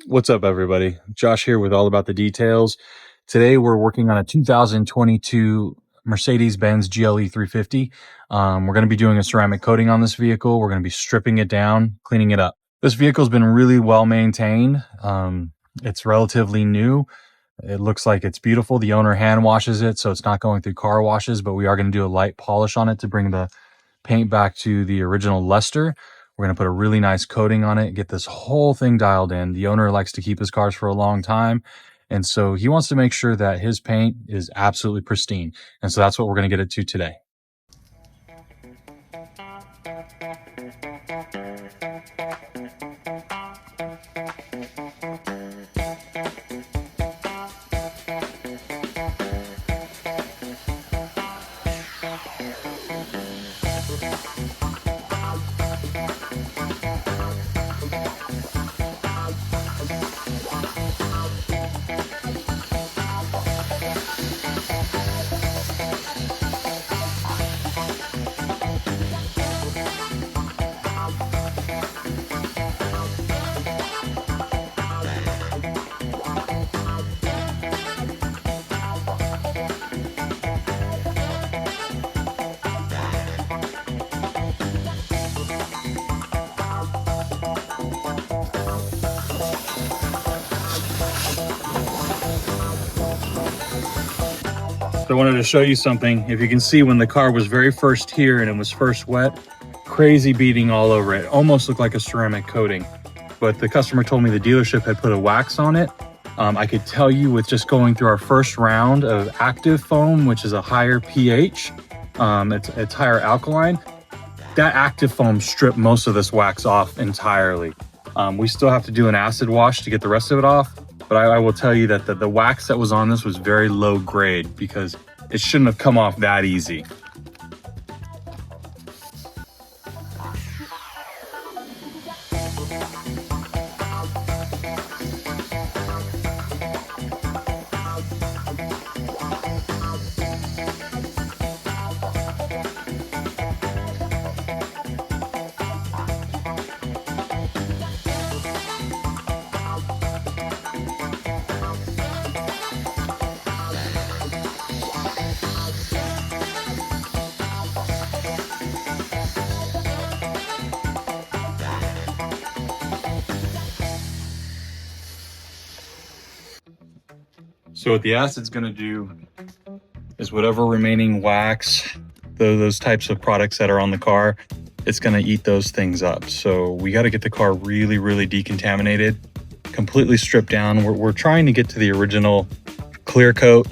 What's up, everybody? Josh here with All About the Details. Today we're working on a 2022 Mercedes-Benz GLE 350. We're going to be doing a ceramic coating on this vehicle. We're going to be stripping it down, cleaning it up. This vehicle's been really well maintained. It's relatively new. It looks like it's beautiful. The owner hand washes it, so it's not going through car washes, but we are going to do a light polish on it to bring the paint back to the original luster. We're going to put a really nice coating on it, get this whole thing dialed in. The owner likes to keep his cars for a long time, and so he wants to make sure that his paint is absolutely pristine. And so that's what we're going to get it to today. So I wanted to show you something. If you can see, when the car was very first here and it was first wet, crazy beading all over it. Almost looked like a ceramic coating. But the customer told me the dealership had put a wax on it. I could tell you with just going through our first round of active foam, which is a higher pH, it's higher alkaline, that active foam stripped most of this wax off entirely. We still have to do an acid wash to get the rest of it off. But I will tell you that the wax that was on this was very low grade because it shouldn't have come off that easy. So what the acid's going to do is whatever remaining wax, those types of products that are on the car, it's going to eat those things up. So we got to get the car really, really decontaminated, completely stripped down. We're trying to get to the original clear coat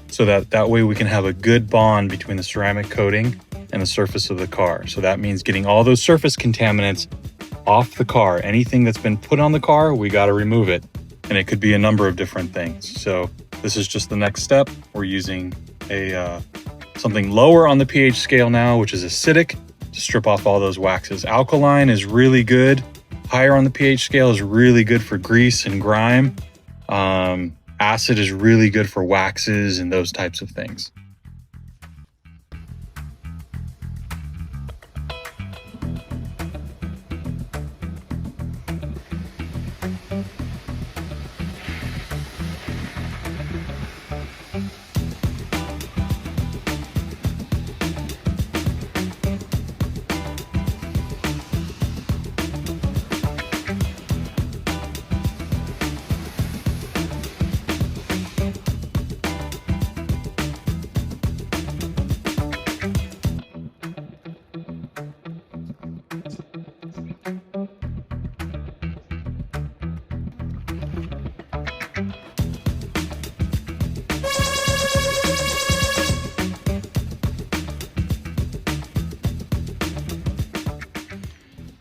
so that way we can have a good bond between the ceramic coating and the surface of the car. So that means getting all those surface contaminants off the car. Anything that's been put on the car, we got to remove it. And it could be a number of different things. So this is just the next step. We're using something lower on the pH scale now, which is acidic, to strip off all those waxes. Alkaline is really good. Higher on the pH scale is really good for grease and grime. Acid is really good for waxes and those types of things.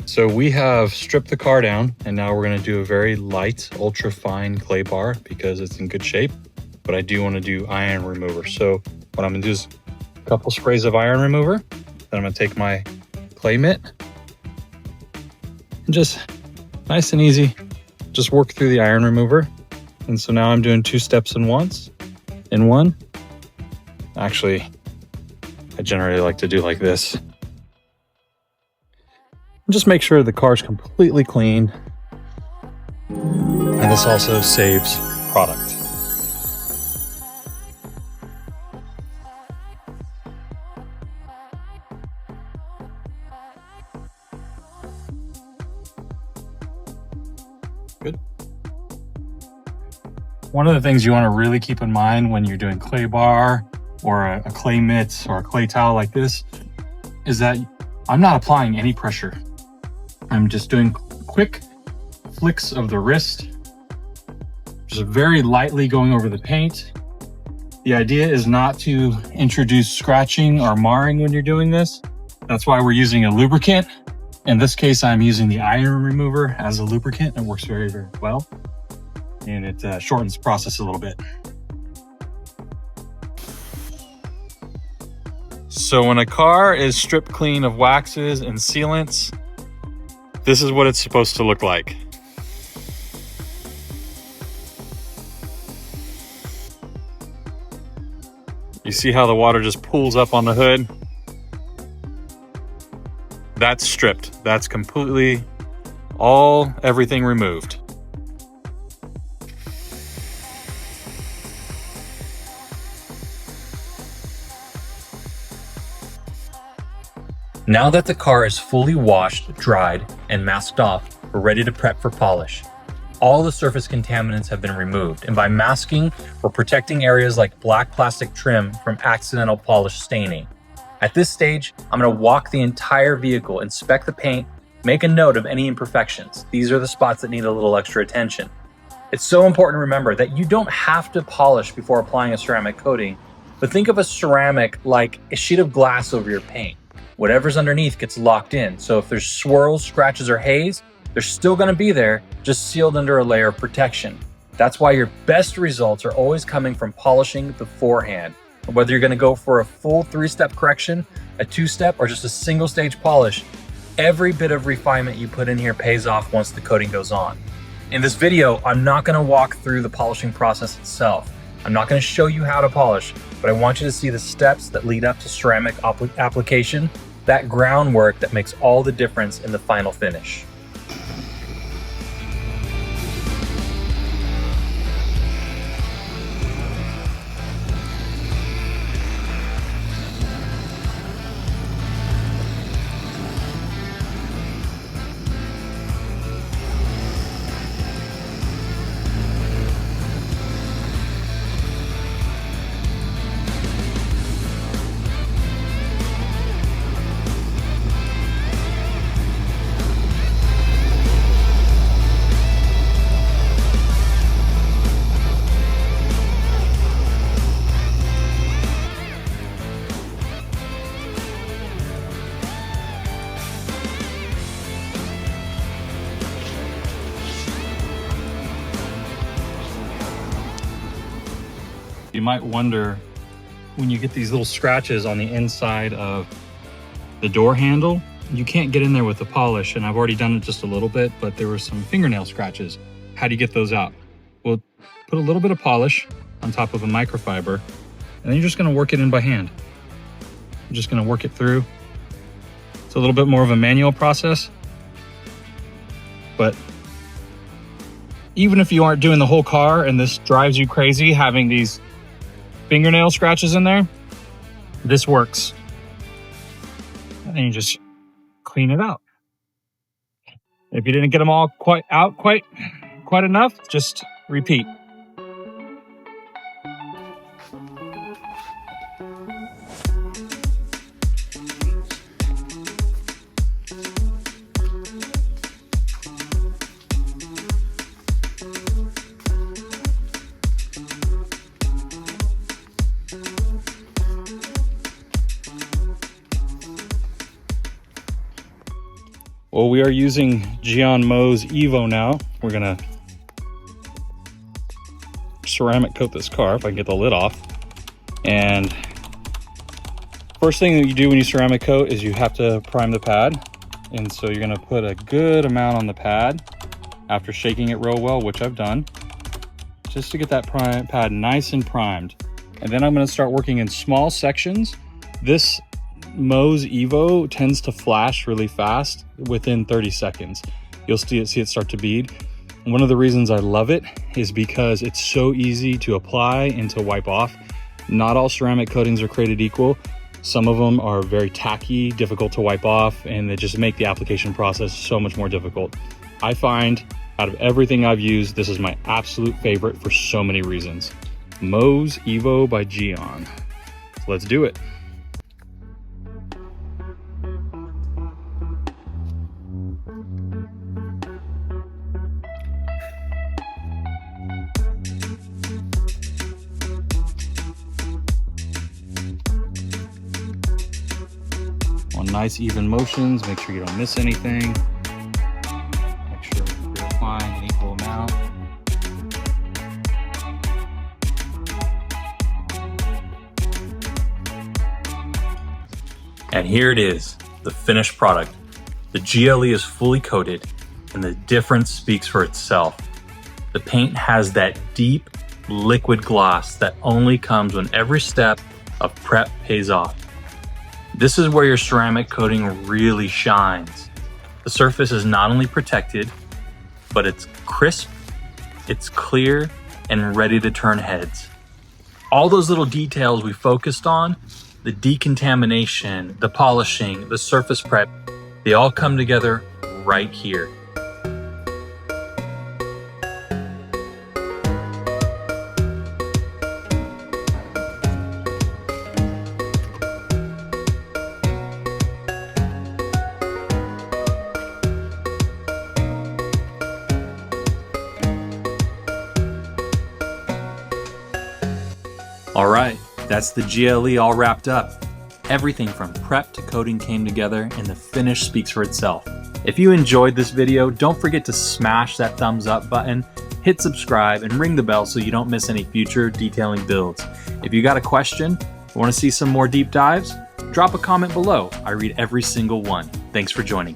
So we have stripped the car down, and now we're going to do a very light, ultra fine clay bar because it's in good shape. But I do want to do iron remover. So what I'm going to do is a couple sprays of iron remover. Then I'm going to take my clay mitt and just nice and easy, just work through the iron remover. And so now I'm doing 2 steps in one. Actually, I generally like to do like this. Just make sure the car's completely clean. And this also saves product. Good. One of the things you want to really keep in mind when you're doing clay bar or a clay mitt or a clay towel like this is that I'm not applying any pressure. I'm just doing quick flicks of the wrist, just very lightly going over the paint. The idea is not to introduce scratching or marring when you're doing this. That's why we're using a lubricant. In this case, I'm using the iron remover as a lubricant. It works very, very well. And it shortens the process a little bit. So when a car is stripped clean of waxes and sealants, this is what it's supposed to look like. You see how the water just pools up on the hood? That's stripped. That's completely everything removed. Now that the car is fully washed, dried, and masked off, we're ready to prep for polish. All the surface contaminants have been removed, and by masking, we're protecting areas like black plastic trim from accidental polish staining. At this stage, I'm going to walk the entire vehicle, inspect the paint, make a note of any imperfections. These are the spots that need a little extra attention. It's so important to remember that you don't have to polish before applying a ceramic coating, but think of a ceramic like a sheet of glass over your paint. Whatever's underneath gets locked in, so if there's swirls, scratches, or haze, they're still going to be there, just sealed under a layer of protection. That's why your best results are always coming from polishing beforehand. Whether you're going to go for a full 3-step correction, a 2-step, or just a single stage polish, every bit of refinement you put in here pays off once the coating goes on. In this video, I'm not going to walk through the polishing process itself. I'm not going to show you how to polish, but I want you to see the steps that lead up to ceramic application, that groundwork that makes all the difference in the final finish. You might wonder, when you get these little scratches on the inside of the door handle, you can't get in there with the polish, and I've already done it just a little bit, but there were some fingernail scratches. How do you get those out? Well, put a little bit of polish on top of a microfiber, and then you're just gonna work it in by hand. You're just gonna work it through. It's a little bit more of a manual process, but even if you aren't doing the whole car and this drives you crazy having these fingernail scratches in there, this works. And you just clean it out. If you didn't get them all quite enough, just repeat. Well, we are using Gian Mo's Evo now. We're gonna ceramic coat this car, if I can get the lid off. And first thing that you do when you ceramic coat is you have to prime the pad. And so you're gonna put a good amount on the pad after shaking it real well, which I've done, just to get that pad nice and primed. And then I'm gonna start working in small sections. This Mo's Evo tends to flash really fast within 30 seconds. You'll see it start to bead. One of the reasons I love it is because it's so easy to apply and to wipe off. Not all ceramic coatings are created equal. Some of them are very tacky, difficult to wipe off, and they just make the application process so much more difficult. I find out of everything I've used, this is my absolute favorite for so many reasons. Mohs Evo by Geon. So let's do it. On nice even motions, make sure you don't miss anything. Make sure you're applying an equal amount. And here it is, the finished product. The GLE is fully coated and the difference speaks for itself. The paint has that deep liquid gloss that only comes when every step of prep pays off. This is where your ceramic coating really shines. The surface is not only protected, but it's crisp, it's clear, and ready to turn heads. All those little details we focused on, the decontamination, the polishing, the surface prep, they all come together right here. All right, that's the GLE all wrapped up. Everything from prep to coating came together and the finish speaks for itself. If you enjoyed this video, don't forget to smash that thumbs up button, hit subscribe, and ring the bell so you don't miss any future detailing builds. If you got a question, or want to see some more deep dives, drop a comment below. I read every single one. Thanks for joining.